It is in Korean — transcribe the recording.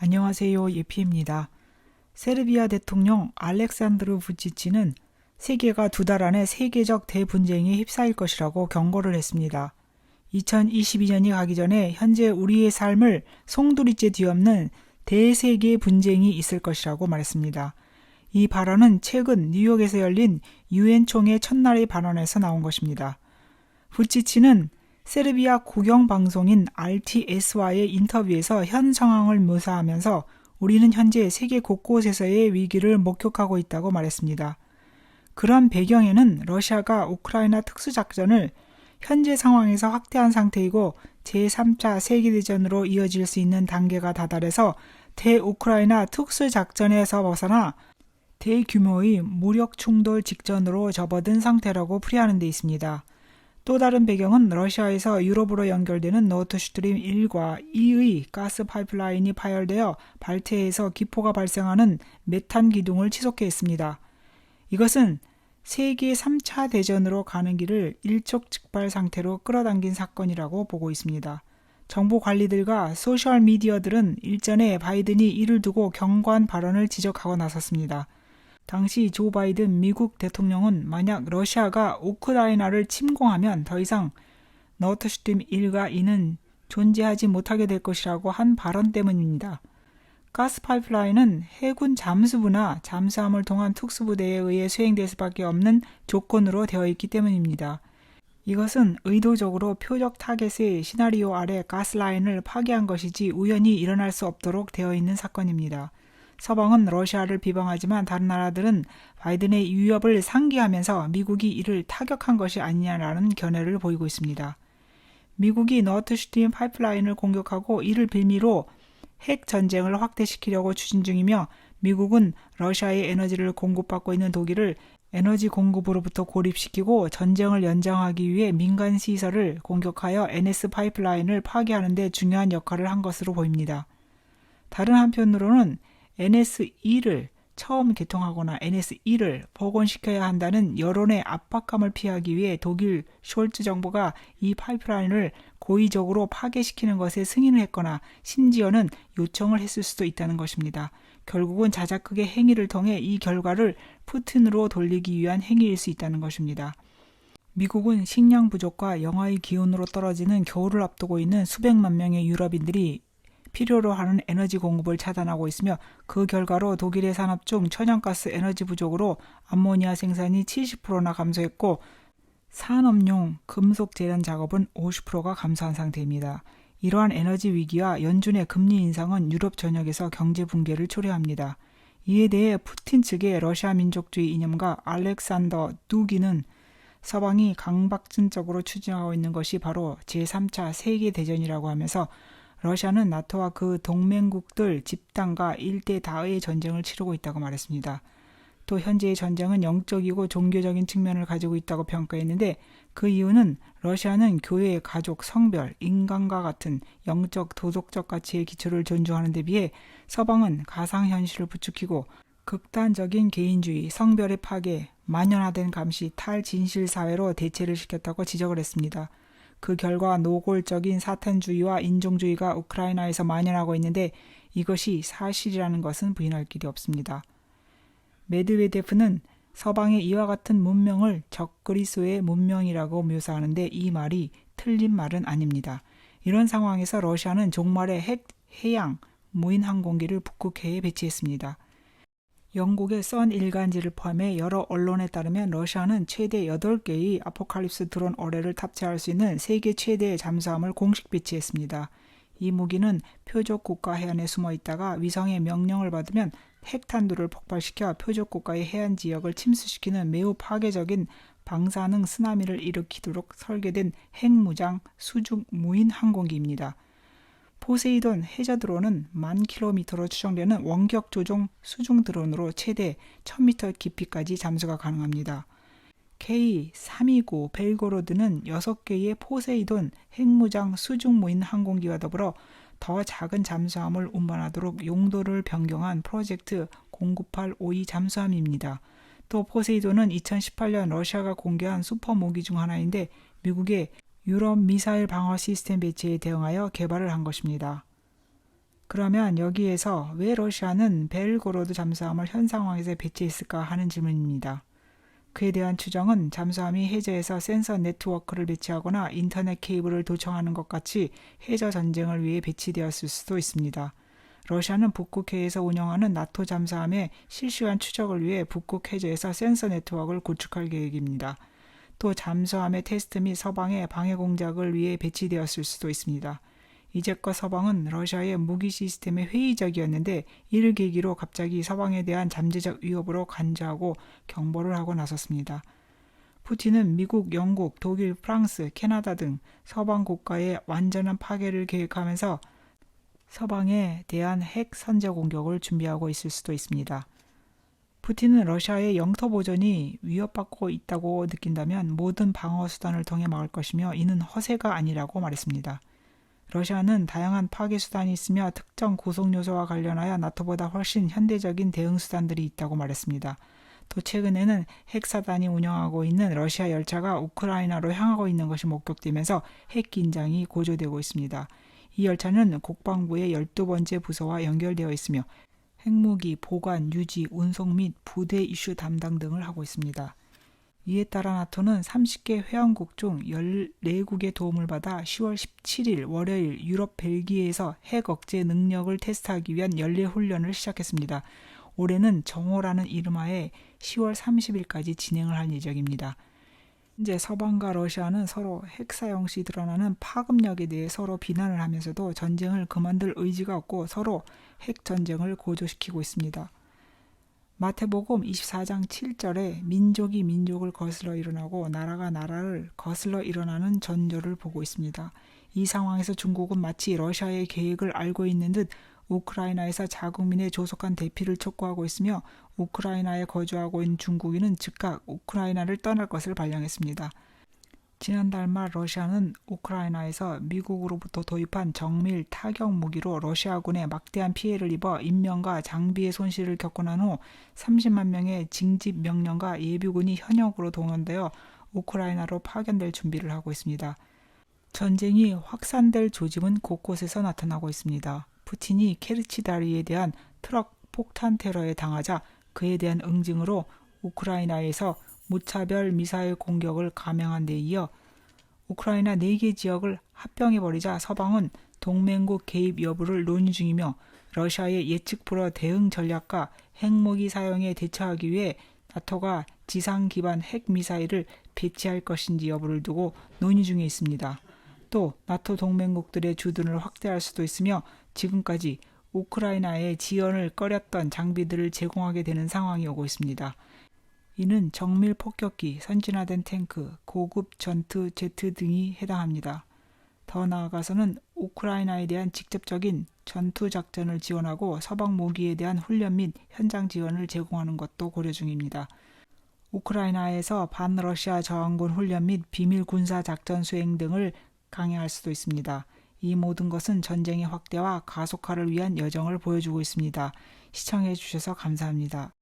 안녕하세요. 예피입니다. 세르비아 대통령 알렉산드르 부치치는 세계가 두 달 안에 세계적 대분쟁에 휩싸일 것이라고 경고를 했습니다. 2022년이 가기 전에 현재 우리의 삶을 송두리째 뒤엎는 대세계 분쟁이 있을 것이라고 말했습니다. 이 발언은 최근 뉴욕에서 열린 유엔 총회 첫날의 발언에서 나온 것입니다. 부치치는 세르비아 국영방송인 RTS와의 인터뷰에서 현 상황을 묘사하면서 우리는 현재 세계 곳곳에서의 위기를 목격하고 있다고 말했습니다. 그런 배경에는 러시아가 우크라이나 특수작전을 현재 상황에서 확대한 상태이고 제3차 세계대전으로 이어질 수 있는 단계가 다다라서 대우크라이나 특수작전에서 벗어나 대규모의 무력 충돌 직전으로 접어든 상태라고 풀이하는 데 있습니다. 또 다른 배경은 러시아에서 유럽으로 연결되는 노트스트림 1과 2의 가스 파이프라인이 파열되어 발트해에서 기포가 발생하는 메탄 기둥을 치솟게 했습니다. 이것은 세계 3차 대전으로 가는 길을 일촉즉발 상태로 끌어당긴 사건이라고 보고 있습니다. 정부 관리들과 소셜미디어들은 일전에 바이든이 이를 두고 경고한 발언을 지적하고 나섰습니다. 당시 조 바이든 미국 대통령은 만약 러시아가 우크라이나를 침공하면 더 이상 노트스트림 1과 2는 존재하지 못하게 될 것이라고 한 발언 때문입니다. 가스 파이프라인은 해군 잠수부나 잠수함을 통한 특수부대에 의해 수행될 수밖에 없는 조건으로 되어 있기 때문입니다. 이것은 의도적으로 표적 타겟의 시나리오 아래 가스라인을 파괴한 것이지 우연히 일어날 수 없도록 되어 있는 사건입니다. 서방은 러시아를 비방하지만 다른 나라들은 바이든의 위협을 상기하면서 미국이 이를 타격한 것이 아니냐라는 견해를 보이고 있습니다. 미국이 노트스트림 파이프라인을 공격하고 이를 빌미로 핵 전쟁을 확대시키려고 추진 중이며 미국은 러시아의 에너지를 공급받고 있는 독일을 에너지 공급으로부터 고립시키고 전쟁을 연장하기 위해 민간 시설을 공격하여 NS 파이프라인을 파괴하는 데 중요한 역할을 한 것으로 보입니다. 다른 한편으로는 NS2를 처음 개통하거나 NS1을 복원시켜야 한다는 여론의 압박감을 피하기 위해 독일 숄츠 정부가 이 파이프라인을 고의적으로 파괴시키는 것에 승인을 했거나 심지어는 요청을 했을 수도 있다는 것입니다. 결국은 자작극의 행위를 통해 이 결과를 푸틴으로 돌리기 위한 행위일 수 있다는 것입니다. 미국은 식량 부족과 영하의 기온으로 떨어지는 겨울을 앞두고 있는 수백만 명의 유럽인들이 필요로 하는 에너지 공급을 차단하고 있으며 그 결과로 독일의 산업 중 천연가스 에너지 부족으로 암모니아 생산이 70%나 감소했고 산업용 금속 재단 작업은 50%가 감소한 상태입니다. 이러한 에너지 위기와 연준의 금리 인상은 유럽 전역에서 경제 붕괴를 초래합니다. 이에 대해 푸틴 측의 러시아 민족주의 이념가 알렉산더 두기는 서방이 강박증적으로 추진하고 있는 것이 바로 제3차 세계대전이라고 하면서 러시아는 나토와 그 동맹국들 집단과 일대 다의 전쟁을 치르고 있다고 말했습니다. 또 현재의 전쟁은 영적이고 종교적인 측면을 가지고 있다고 평가했는데 그 이유는 러시아는 교회, 가족, 성별, 인간과 같은 영적, 도덕적 가치의 기초를 존중하는 데 비해 서방은 가상현실을 부추기고 극단적인 개인주의, 성별의 파괴, 만연화된 감시, 탈진실 사회로 대체를 시켰다고 지적을 했습니다. 그 결과 노골적인 사탄주의와 인종주의가 우크라이나에서 만연하고 있는데 이것이 사실이라는 것은 부인할 길이 없습니다. 메드베데프는 서방의 이와 같은 문명을 적그리스도의 문명이라고 묘사하는데 이 말이 틀린 말은 아닙니다. 이런 상황에서 러시아는 종말에 핵, 해양, 무인 항공기를 북극해에 배치했습니다. 영국의 선 일간지를 포함해 여러 언론에 따르면 러시아는 최대 8개의 아포칼립스 드론 어뢰를 탑재할 수 있는 세계 최대의 잠수함을 공식 배치했습니다. 이 무기는 표적 국가 해안에 숨어 있다가 위성의 명령을 받으면 핵탄두를 폭발시켜 표적 국가의 해안 지역을 침수시키는 매우 파괴적인 방사능 쓰나미를 일으키도록 설계된 핵무장 수중 무인 항공기입니다. 포세이돈 해저 드론은 10,000km로 추정되는 원격 조종 수중 드론으로 최대 1,000m 깊이까지 잠수가 가능합니다. K-329 벨고로드는 6개의 포세이돈 핵무장 수중 무인 항공기와 더불어 더 작은 잠수함을 운반하도록 용도를 변경한 프로젝트 09852 잠수함입니다. 또 포세이돈은 2018년 러시아가 공개한 슈퍼무기 중 하나인데 미국의 유럽 미사일 방어 시스템 배치에 대응하여 개발을 한 것입니다. 그러면 여기에서 왜 러시아는 벨고로드 잠수함을 현 상황에서 배치했을까 하는 질문입니다. 그에 대한 추정은 잠수함이 해저에서 센서 네트워크를 배치하거나 인터넷 케이블을 도청하는 것 같이 해저 전쟁을 위해 배치되었을 수도 있습니다. 러시아는 북극해에서 운영하는 나토 잠수함의 실시간 추적을 위해 북극 해저에서 센서 네트워크를 구축할 계획입니다. 또 잠수함의 테스트 및 서방의 방해 공작을 위해 배치되었을 수도 있습니다. 이제껏 서방은 러시아의 무기 시스템에 회의적이었는데 이를 계기로 갑자기 서방에 대한 잠재적 위협으로 간주하고 경보를 하고 나섰습니다. 푸틴은 미국, 영국, 독일, 프랑스, 캐나다 등 서방 국가의 완전한 파괴를 계획하면서 서방에 대한 핵 선제 공격을 준비하고 있을 수도 있습니다. 푸틴은 러시아의 영토 보존이 위협받고 있다고 느낀다면 모든 방어 수단을 통해 막을 것이며 이는 허세가 아니라고 말했습니다. 러시아는 다양한 파괴 수단이 있으며 특정 구성 요소와 관련하여 나토보다 훨씬 현대적인 대응 수단들이 있다고 말했습니다. 또 최근에는 핵사단이 운영하고 있는 러시아 열차가 우크라이나로 향하고 있는 것이 목격되면서 핵 긴장이 고조되고 있습니다. 이 열차는 국방부의 12번째 부서와 연결되어 있으며 핵무기, 보관, 유지, 운송 및 부대 이슈 담당 등을 하고 있습니다. 이에 따라 나토는 30개 회원국 중 14국의 도움을 받아 10월 17일 월요일 유럽 벨기에에서 핵 억제 능력을 테스트하기 위한 연례 훈련을 시작했습니다. 올해는 정오라는 이름하에 10월 30일까지 진행을 할 예정입니다. 현재 서방과 러시아는 서로 핵 사용 시 드러나는 파급력에 대해 서로 비난을 하면서도 전쟁을 그만둘 의지가 없고 서로 핵 전쟁을 고조시키고 있습니다. 마태복음 24장 7절에 민족이 민족을 거슬러 일어나고 나라가 나라를 거슬러 일어나는 전조를 보고 있습니다. 이 상황에서 중국은 마치 러시아의 계획을 알고 있는 듯 우크라이나에서 자국민의 조속한 대피를 촉구하고 있으며 우크라이나에 거주하고 있는 중국인은 즉각 우크라이나를 떠날 것을 발령했습니다. 지난달 말 러시아는 우크라이나에서 미국으로부터 도입한 정밀 타격 무기로 러시아군에 막대한 피해를 입어 인명과 장비의 손실을 겪고 난 후 30만 명의 징집 명령과 예비군이 현역으로 동원되어 우크라이나로 파견될 준비를 하고 있습니다. 전쟁이 확산될 조짐은 곳곳에서 나타나고 있습니다. 푸틴이 케르치다리에 대한 트럭 폭탄 테러에 당하자 그에 대한 응징으로 우크라이나에서 무차별 미사일 공격을 감행한 데 이어 우크라이나 4개 지역을 합병해버리자 서방은 동맹국 개입 여부를 논의 중이며 러시아의 예측 불허 대응 전략과 핵무기 사용에 대처하기 위해 나토가 지상 기반 핵미사일을 배치할 것인지 여부를 두고 논의 중에 있습니다. 또 나토 동맹국들의 주둔을 확대할 수도 있으며 지금까지 우크라이나에 지원을 꺼렸던 장비들을 제공하게 되는 상황이 오고 있습니다. 이는 정밀 폭격기, 선진화된 탱크, 고급 전투 제트 등이 해당합니다. 더 나아가서는 우크라이나에 대한 직접적인 전투 작전을 지원하고 서방 무기에 대한 훈련 및 현장 지원을 제공하는 것도 고려 중입니다. 우크라이나에서 반러시아 저항군 훈련 및 비밀 군사 작전 수행 등을 강행할 수도 있습니다. 이 모든 것은 전쟁의 확대와 가속화를 위한 여정을 보여주고 있습니다. 시청해 주셔서 감사합니다.